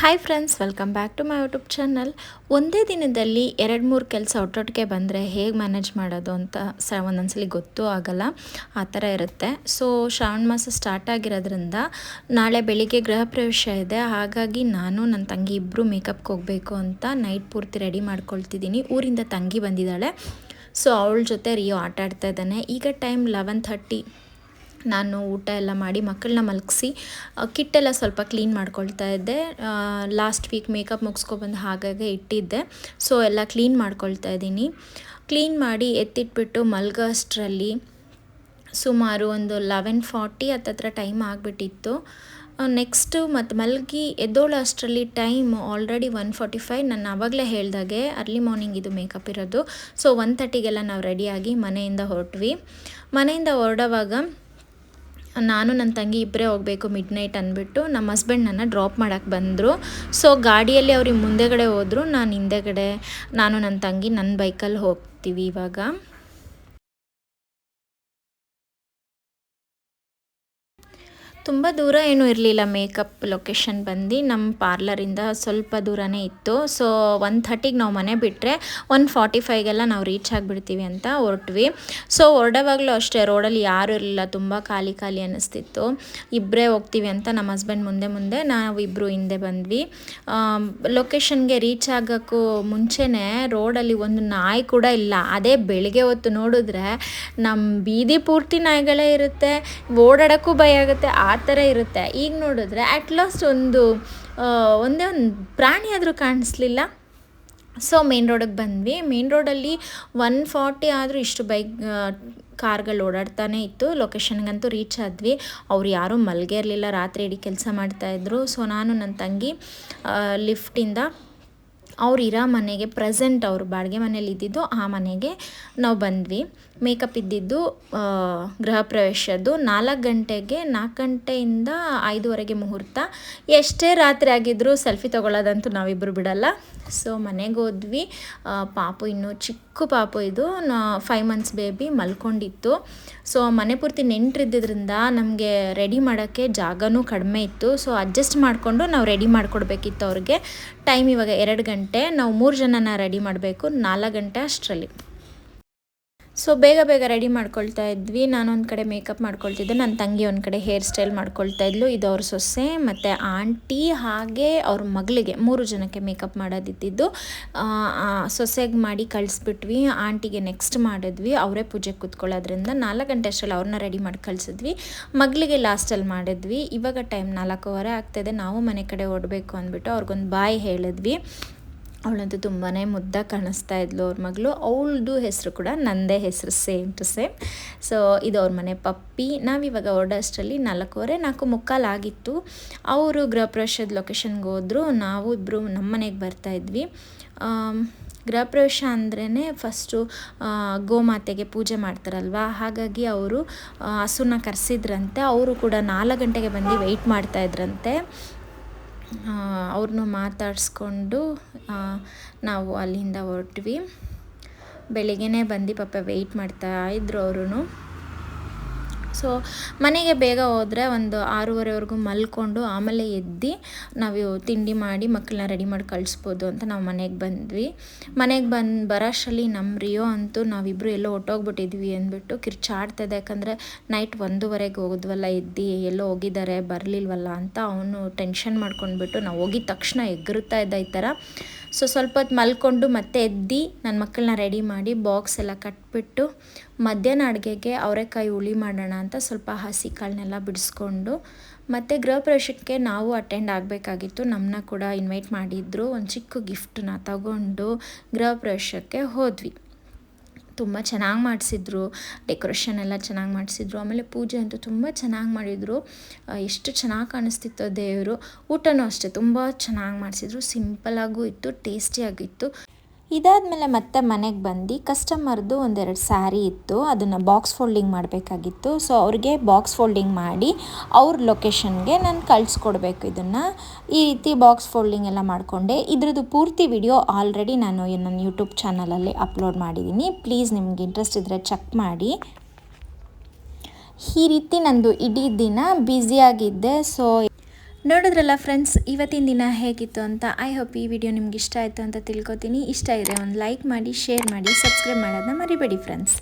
Hi friends, welcome back to my YouTube channel. ಒಂದೇ ದಿನದಲ್ಲಿ 2-3 ಕೆಲಸ ಒಟ್ಟೊಟ್ಟಿಗೆ ಬಂದರೆ ಹೇಗೆ ಮ್ಯಾನೇಜ್ ಮಾಡೋದು ಅಂತ ಒಂದೊಂದ್ಸಲಿ ಗೊತ್ತೂ ಆಗಲ್ಲ. ಆ ಥರ ಇರುತ್ತೆ. ಸೊ ಶ್ರಾವಣ ಮಾಸ ಸ್ಟಾರ್ಟ್ ಆಗಿರೋದ್ರಿಂದ ನಾಳೆ ಬೆಳಿಗ್ಗೆ ಗೃಹ ಪ್ರವೇಶ ಇದೆ. ಹಾಗಾಗಿ ನಾನು ನನ್ನ ತಂಗಿ ಇಬ್ಬರು ಮೇಕಪ್ಗೆ ಹೋಗಬೇಕು ಅಂತ ನೈಟ್ ಪೂರ್ತಿ ರೆಡಿ ಮಾಡ್ಕೊಳ್ತಿದ್ದೀನಿ. ಊರಿಂದ ತಂಗಿ ಬಂದಿದ್ದಾಳೆ. ಸೊ ಅವಳ ಜೊತೆ ರಿಯೋ ಆಟ ಆಡ್ತಾ ಇದ್ದಾನೆ. ಈಗ ಟೈಮ್ 11:30. ನಾನು ಊಟ ಎಲ್ಲ ಮಾಡಿ ಮಕ್ಕಳನ್ನ ಮಲಗಿಸಿ ಕಿಟ್ಟೆಲ್ಲ ಸ್ವಲ್ಪ ಕ್ಲೀನ್ ಮಾಡ್ಕೊಳ್ತಾ ಇದ್ದೆ. ಲಾಸ್ಟ್ ವೀಕ್ ಮೇಕಪ್ ಮುಗಿಸ್ಕೊಬಂದು ಹಾಗಾಗಿ ಇಟ್ಟಿದ್ದೆ. ಸೊ ಎಲ್ಲ ಕ್ಲೀನ್ ಮಾಡ್ಕೊಳ್ತಾ ಇದ್ದೀನಿ. ಕ್ಲೀನ್ ಮಾಡಿ ಎತ್ತಿಟ್ಬಿಟ್ಟು ಮಲಗೋ ಅಷ್ಟರಲ್ಲಿ ಸುಮಾರು ಒಂದು 11:40 ಹತ್ತತ್ರ ಟೈಮ್ ಆಗಿಬಿಟ್ಟಿತ್ತು. ನೆಕ್ಸ್ಟು ಮತ್ತು ಮಲಗಿ ಎದ್ದೋಳು ಅಷ್ಟರಲ್ಲಿ ಟೈಮ್ ಆಲ್ರೆಡಿ 1:45. ನಾನು ಆವಾಗಲೇ ಹೇಳ್ದಾಗೆ ಅರ್ಲಿ ಮಾರ್ನಿಂಗ್ ಇದು ಮೇಕಪ್ ಇರೋದು. ಸೊ 1:30ಗೆಲ್ಲ ನಾವು ರೆಡಿಯಾಗಿ ಮನೆಯಿಂದ ಹೊರಟ್ವಿ. ಮನೆಯಿಂದ ಹೊರಡೋವಾಗ ನಾನು ನನ್ನ ತಂಗಿ ಇಬ್ಬರೇ ಹೋಗಬೇಕು ಮಿಡ್ನೈಟ್ ಅಂದ್ಬಿಟ್ಟು ನಮ್ಮ ಹಸ್ಬೆಂಡ್ ನನ್ನ ಡ್ರಾಪ್ ಮಾಡೋಕ್ಕೆ ಬಂದರು. ಸೊ ಗಾಡಿಯಲ್ಲಿ ಅವ್ರಿಗೆ ಮುಂದೆಗಡೆ ಹೋದರು, ನಾನು ಹಿಂದೆಗಡೆ, ನಾನು ನನ್ನ ತಂಗಿ ನನ್ನ ಬೈಕಲ್ಲಿ ಹೋಗ್ತೀವಿ ಇವಾಗ. ತುಂಬ ದೂರ ಏನೂ ಇರಲಿಲ್ಲ. ಮೇಕಪ್ ಲೊಕೇಶನ್ ಬಂದು ನಮ್ಮ ಪಾರ್ಲರಿಂದ ಸ್ವಲ್ಪ ದೂರನೇ ಇತ್ತು. ಸೊ 1:30ಗೆ ನಾವು ಮನೆ ಬಿಟ್ಟರೆ 1:45ಗೆಲ್ಲ ನಾವು ರೀಚ್ ಆಗಿಬಿಡ್ತೀವಿ ಅಂತ ಹೊರಟ್ವಿ. ಸೊ ಹೊರಡೋವಾಗಲೂ ಅಷ್ಟೇ ರೋಡಲ್ಲಿ ಯಾರೂ ಇರಲಿಲ್ಲ, ತುಂಬ ಖಾಲಿ ಖಾಲಿ ಅನ್ನಿಸ್ತಿತ್ತು. ಇಬ್ಬರೇ ಹೋಗ್ತೀವಿ ಅಂತ ನಮ್ಮ ಹಸ್ಬೆಂಡ್ ಮುಂದೆ, ನಾವು ಇಬ್ಬರು ಹಿಂದೆ ಬಂದ್ವಿ. ಲೊಕೇಶನ್ಗೆ ರೀಚ್ ಆಗೋಕ್ಕೂ ಮುಂಚೆನೇ ರೋಡಲ್ಲಿ ಒಂದು ನಾಯಿ ಕೂಡ ಇಲ್ಲ. ಅದೇ ಬೆಳಿಗ್ಗೆ ಹೊತ್ತು ನೋಡಿದ್ರೆ ನಮ್ಮ ಬೀದಿ ಪೂರ್ತಿ ನಾಯಿಗಳೇ ಇರುತ್ತೆ, ಓಡಾಡೋಕ್ಕೂ ಭಯ ಆಗುತ್ತೆ, ಆ ಥರ ಇರುತ್ತೆ. ಈಗ ನೋಡಿದ್ರೆ ಅಟ್ ಲಾಸ್ಟ್ ಒಂದೇ ಒಂದು ಪ್ರಾಣಿ ಆದರೂ ಕಾಣಿಸ್ಲಿಲ್ಲ. ಸೊ ಮೇನ್ ರೋಡಿಗೆ ಬಂದ್ವಿ. ಮೇನ್ ರೋಡಲ್ಲಿ 1:40 ಆದರೂ ಇಷ್ಟು ಕಾರ್ಗಳು ಓಡಾಡ್ತಾನೆ ಇತ್ತು. ಲೊಕೇಶನ್ಗಂತೂ ರೀಚ್ ಆದ್ವಿ. ಅವ್ರು ಯಾರೂ ಮಲ್ಗೇ ಇರಲಿಲ್ಲ, ರಾತ್ರಿ ಇಡೀ ಕೆಲಸ ಮಾಡ್ತಾಯಿದ್ರು. ಸೊ ನಾನು ನನ್ನ ತಂಗಿ ಲಿಫ್ಟಿಂದ ಅವ್ರು ಇರೋ ಮನೆಗೆ, ಪ್ರೆಸೆಂಟ್ ಅವರು ಬಾಡಿಗೆ ಮನೇಲಿ ಇದ್ದಿದ್ದು ಆ ಮನೆಗೆ ನಾವು ಬಂದ್ವಿ. ಮೇಕಪ್ ಇದ್ದಿದ್ದು ಗೃಹ ಪ್ರವೇಶದ್ದು 4 ಗಂಟೆಗೆ, 4 ಗಂಟೆಯಿಂದ 5:15 ಮುಹೂರ್ತ. ಎಷ್ಟೇ ರಾತ್ರಿ ಆಗಿದ್ದರೂ ಸೆಲ್ಫಿ ತೊಗೊಳ್ಳೋದಂತೂ ನಾವಿಬ್ಬರು ಬಿಡಲ್ಲ. ಸೊ ಮನೆಗೆ ಹೋದ್ವಿ. ಪಾಪು ಇನ್ನೂ ಚಿಕ್ಕ ಪಾಪು, ಇದು 5 months ಬೇಬಿ ಮಲ್ಕೊಂಡಿತ್ತು. ಸೊ ಮನೆ ಪೂರ್ತಿ ನೆಂಟರಿದ್ದರಿಂದ ನಮಗೆ ರೆಡಿ ಮಾಡೋಕ್ಕೆ ಜಾಗನೂ ಕಡಿಮೆ ಇತ್ತು. ಸೊ ಅಡ್ಜಸ್ಟ್ ಮಾಡಿಕೊಂಡು ನಾವು ರೆಡಿ ಮಾಡಿಕೊಡ್ಬೇಕಿತ್ತು ಅವ್ರಿಗೆ. ಟೈಮ್ ಇವಾಗ 2 ಗಂಟೆ, ನಾವು 3 ಜನನ ರೆಡಿ ಮಾಡಬೇಕು 4 ಗಂಟೆ ಅಷ್ಟರಲ್ಲಿ. ಸೊ ಬೇಗ ರೆಡಿ ಮಾಡ್ಕೊಳ್ತಾ ಇದ್ವಿ. ನಾನು ಒಂದು ಕಡೆ ಮೇಕಪ್ ಮಾಡ್ಕೊಳ್ತಿದ್ದೆ, ನನ್ನ ತಂಗಿ ಒಂದು ಕಡೆ ಹೇರ್ ಸ್ಟೈಲ್ ಮಾಡ್ಕೊಳ್ತಾ ಇದ್ಲು. ಇದು ಅವ್ರ ಸೊಸೆ ಮತ್ತು ಆಂಟಿ ಹಾಗೆ ಅವ್ರ ಮಗಳಿಗೆ 3 ಜನಕ್ಕೆ ಮೇಕಪ್ ಮಾಡೋದಿದ್ದು. ಸೊಸೆಗೆ ಮಾಡಿ ಕಳಿಸ್ಬಿಟ್ವಿ. ಆಂಟಿಗೆ ನೆಕ್ಸ್ಟ್ ಮಾಡಿದ್ವಿ. ಅವರೇ ಪೂಜೆಗೆ ಕೂತ್ಕೊಳ್ಳೋದ್ರಿಂದ 4 ಗಂಟೆ ಅಷ್ಟರಲ್ಲಿ ಅವ್ರನ್ನ ರೆಡಿ ಮಾಡಿ ಕಳಿಸಿದ್ವಿ. ಮಗಳಿಗೆ ಲಾಸ್ಟಲ್ಲಿ ಮಾಡಿದ್ವಿ. ಇವಾಗ ಟೈಮ್ 4:15 ಆಗ್ತಾಯಿದೆ. ನಾವು ಮನೆ ಕಡೆ ಓಡಬೇಕು ಅಂದ್ಬಿಟ್ಟು ಅವ್ರಿಗೊಂದು ಬಾಯ್ ಹೇಳಿದ್ವಿ. ಅವಳಂತೂ ತುಂಬಾ ಮುದ್ದಾಗಿ ಕಾಣಿಸ್ತಾ ಇದ್ಲು ಅವ್ರ ಮಗಳು. ಅವಳದು ಹೆಸರು ಕೂಡ ನನ್ನದೇ ಹೆಸರು, ಸೇಮ್ ಟು ಸೇಮ್. ಸೊ ಇದು ಅವ್ರ ಮನೆ ಪಪ್ಪಿ. ನಾವಿವಾಗ ಹೊರಡೋಷ್ಟರಲ್ಲಿ 4:15 ಆಗಿತ್ತು. ಅವರು ಗೃಹ ಪ್ರವೇಶದ ಲೊಕೇಶನ್ಗೆ ಹೋದರು. ನಾವು ಇಬ್ಬರು ನಮ್ಮ ಮನೆಗೆ ಬರ್ತಾಯಿದ್ವಿ. ಗೃಹ ಪ್ರವೇಶ ಅಂದ್ರೇ ಫಸ್ಟು ಗೋಮಾತೆಗೆ ಪೂಜೆ ಮಾಡ್ತಾರಲ್ವ, ಹಾಗಾಗಿ ಅವರು ಹಸುನ ಕರೆಸಿದ್ರಂತೆ. ಅವರು ಕೂಡ 4 ಗಂಟೆಗೆ ಬಂದು ವೆಯ್ಟ್ ಮಾಡ್ತಾಯಿದ್ರಂತೆ. ಅವ್ರನ್ನೂ ಮಾತಾಡಿಸ್ಕೊಂಡು ನಾವು ಅಲ್ಲಿಂದ ಹೊರಟ್ವಿ. ಬೆಳಿಗ್ಗೆನೇ ಬಂದು ಪಾಪ ವೆಯ್ಟ್ ಮಾಡ್ತಾಯಿದ್ರು ಅವರು. ಸೊ ಮನೆಗೆ ಬೇಗ ಹೋದರೆ ಒಂದು 6:30ವರೆಗೂ ಮಲ್ಕೊಂಡು ಆಮೇಲೆ ಎದ್ದು ನಾವು ತಿಂಡಿ ಮಾಡಿ ಮಕ್ಕಳನ್ನ ರೆಡಿ ಮಾಡಿ ಕಳಿಸ್ಬೋದು ಅಂತ ನಾವು ಮನೆಗೆ ಬಂದ್ವಿ. ಮನೆಗೆ ಬರೋಷ್ಟರಲ್ಲಿ ನಮ್ಮ ರಿಯೋ ಅಂತೂ ನಾವಿಬ್ಬರು ಎಲ್ಲೋ ಹೊಟ್ಟೋಗ್ಬಿಟ್ಟಿದ್ವಿ ಅಂದ್ಬಿಟ್ಟು ಕಿರ್ಚಾಡ್ತಾಯಿದ್ದೆ. ಯಾಕಂದರೆ ನೈಟ್ 1:00ವರೆಗೆ ಹೋಗಿದ್ವಲ್ಲ, ಎದ್ದು ಎಲ್ಲೋ ಹೋಗಿದ್ದಾರೆ ಬರಲಿಲ್ವಲ್ಲ ಅಂತ ಅವನು ಟೆನ್ಷನ್ ಮಾಡ್ಕೊಂಡ್ಬಿಟ್ಟು ನಾವು ಹೋಗಿದ ತಕ್ಷಣ ಎಗರುತ್ತಾ ಇದ್ದ ಈ ಥರ. ಸೊ ಸ್ವಲ್ಪ ಹೊತ್ತು ಮಲ್ಕೊಂಡು ಮತ್ತೆ ಎದ್ದು ನನ್ನ ಮಕ್ಕಳನ್ನ ರೆಡಿ ಮಾಡಿ ಬಾಕ್ಸ್ ಎಲ್ಲ ಕಟ್ಬಿಟ್ಟು ಮಧ್ಯಾಹ್ನ ಅಡುಗೆಗೆ ಅವರೆಕಾಯಿ ಹುಳಿ ಮಾಡೋಣ ಅಂತ ಸ್ವಲ್ಪ ಹಸಿ ಕಾಳನ್ನೆಲ್ಲ ಬಿಡಿಸ್ಕೊಂಡು, ಮತ್ತು ಗೃಹ ಪ್ರವೇಶಕ್ಕೆ ನಾವು ಅಟೆಂಡ್ ಆಗಬೇಕಾಗಿತ್ತು. ನಮ್ಮನ್ನ ಕೂಡ ಇನ್ವೈಟ್ ಮಾಡಿದ್ರು. ಒಂದು ಚಿಕ್ಕ ಗಿಫ್ಟನ್ನ ತಗೊಂಡು ಗೃಹ ಪ್ರವೇಶಕ್ಕೆ ಹೋದ್ವಿ. ತುಂಬ ಚೆನ್ನಾಗಿ ಮಾಡಿಸಿದ್ರು, ಡೆಕೋರೇಷನ್ ಎಲ್ಲ ಚೆನ್ನಾಗಿ ಮಾಡಿಸಿದ್ರು. ಆಮೇಲೆ ಪೂಜೆ ಅಂತೂ ತುಂಬ ಚೆನ್ನಾಗಿ ಮಾಡಿದರು. ಎಷ್ಟು ಚೆನ್ನಾಗಿ ಕಾಣಿಸ್ತಿತ್ತು ದೇವರು. ಊಟನೂ ಅಷ್ಟೇ ತುಂಬ ಚೆನ್ನಾಗಿ ಮಾಡಿಸಿದ್ರು. ಸಿಂಪಲಾಗೂ ಇತ್ತು, ಟೇಸ್ಟಿಯಾಗಿತ್ತು. ಇದಾದಮೇಲೆ ಮತ್ತೆ ಮನೆಗೆ ಬಂದು ಕಸ್ಟಮರ್ದು 1-2 ಸ್ಯಾರಿ ಇತ್ತು, ಅದನ್ನು ಬಾಕ್ಸ್ ಫೋಲ್ಡಿಂಗ್ ಮಾಡಬೇಕಾಗಿತ್ತು. ಸೊ ಅವ್ರಿಗೆ ಬಾಕ್ಸ್ ಫೋಲ್ಡಿಂಗ್ ಮಾಡಿ ಅವ್ರ ಲೊಕೇಶನ್ಗೆ ನಾನು ಕಳಿಸ್ಕೊಡ್ಬೇಕು. ಇದನ್ನು ಈ ರೀತಿ ಬಾಕ್ಸ್ ಫೋಲ್ಡಿಂಗ್ ಎಲ್ಲ ಮಾಡಿಕೊಂಡೆ. ಇದ್ರದ್ದು ಪೂರ್ತಿ ವಿಡಿಯೋ ಆಲ್ರೆಡಿ ನಾನು ನನ್ನ ಯೂಟ್ಯೂಬ್ ಚಾನಲಲ್ಲಿ ಅಪ್ಲೋಡ್ ಮಾಡಿದ್ದೀನಿ. ಪ್ಲೀಸ್ ನಿಮ್ಗೆ ಇಂಟ್ರೆಸ್ಟ್ ಇದ್ದರೆ ಚೆಕ್ ಮಾಡಿ. ಈ ರೀತಿ ನಂದು ಇಡೀ ದಿನ ಬ್ಯುಸಿಯಾಗಿದ್ದೆ. ಸೊ ನೋಡಿದ್ರಲ್ಲ ಫ್ರೆಂಡ್ಸ್, ಇವತ್ತಿನ ದಿನ ಹೇಗಿತ್ತು ಅಂತ. ಐ ಹೋಪ್ ಈ ವಿಡಿಯೋ ನಿಮ್ಗೆ ಇಷ್ಟ ಆಯಿತು ಅಂತ ತಿಳ್ಕೊತೀನಿ. ಇಷ್ಟ ಇದ್ದರೆ ಒಂದು ಲೈಕ್ ಮಾಡಿ, ಶೇರ್ ಮಾಡಿ, ಸಬ್ಸ್ಕ್ರೈಬ್ ಮಾಡೋದನ್ನ ಮರಿಬೇಡಿ ಫ್ರೆಂಡ್ಸ್.